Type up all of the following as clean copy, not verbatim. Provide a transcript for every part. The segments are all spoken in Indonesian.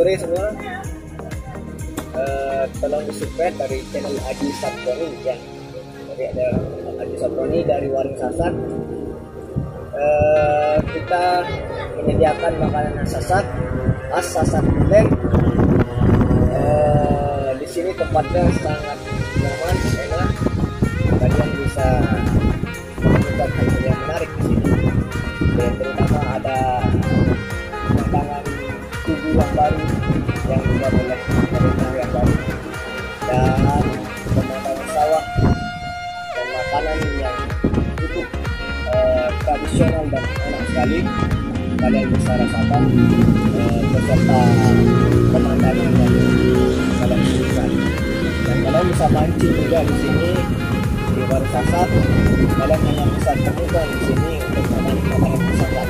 sore semua. Tolong di-subscribe dari channel Haji Saproni ya. Jadi ada Haji Saproni dari Warung Sasak. Kita menyediakan makanan sasak, khas Sasak Lembok. Di sini tempatnya sangat nyaman, enak. Kalian bisa menemukan hal yang menarik di sini. Dan terutama ada pemandangan tugu yang baru yang dibuat oleh pemerintah yang baru, dan pemandangan sawah dan makanan yang cukup tradisional dan enak sekali. Kalian bisa rasakan beserta pemandangan yang kalian sukai. Dan kalian bisa mancing juga di sini di Warung Sasak. Kalian hanya bisa temukan di sini untuk makanan sasak.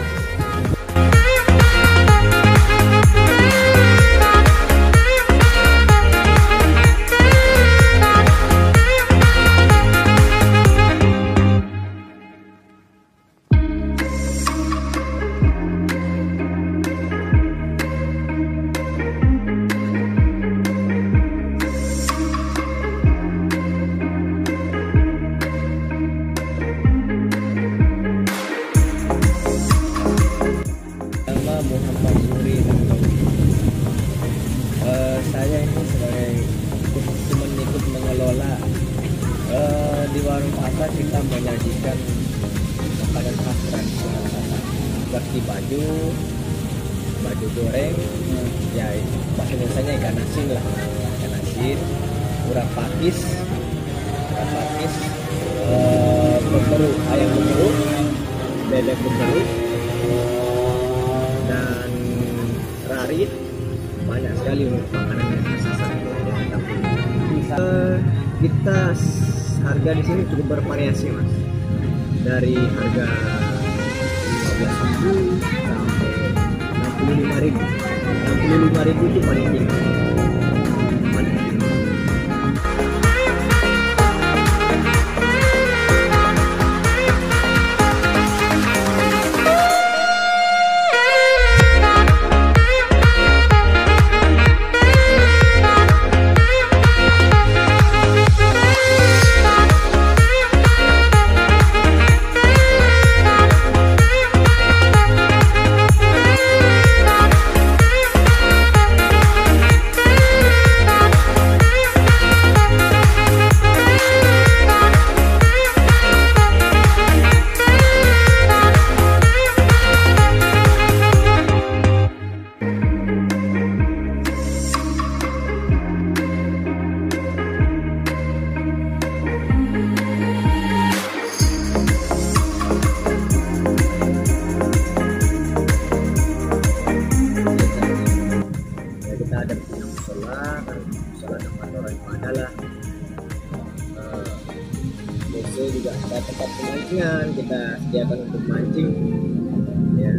Saya ini sebagai ikut mengelola di Warung Sasak. Kita menyajikan makanan khas tradisional Sasak seperti bajo goreng, ya bahasa Indonesianya ikan asin lah, ikan asin, urap pakis, beberuk, ayam beberuk, bebek beberuk, dan rarit. Banyak sekali untuk makanan yang sasak itu ada di kampung. Kita harga di sini cukup bervariasi mas, dari harga 15.000 sampai 65.000. 65.000 itu paling tinggi. Ada punya mushala tempat orang ibadah lah. Biasanya juga ada tempat pemancingan, kita sediakan untuk mancing ya.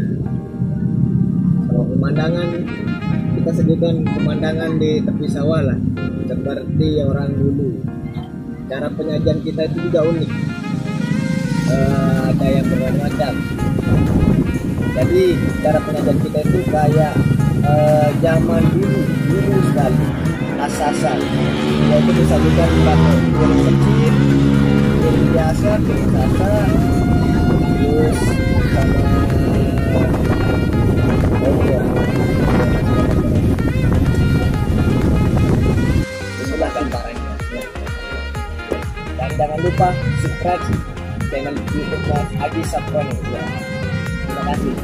Sama pemandangan, kita sediakan pemandangan di tepi sawah lah, seperti orang dulu. Cara penyajian kita itu juga unik, ada yang bermacam. Jadi cara penyajian kita itu kayak zaman dulu sekali, khas Sasak. Yaitu disajikan pakai piring kecil, piring biasa, piring Sasak, terus sama bajo. Inilah gambarannya. Dan jangan lupa subscribe channel YouTube Haji Saproni. Ya. Terima kasih.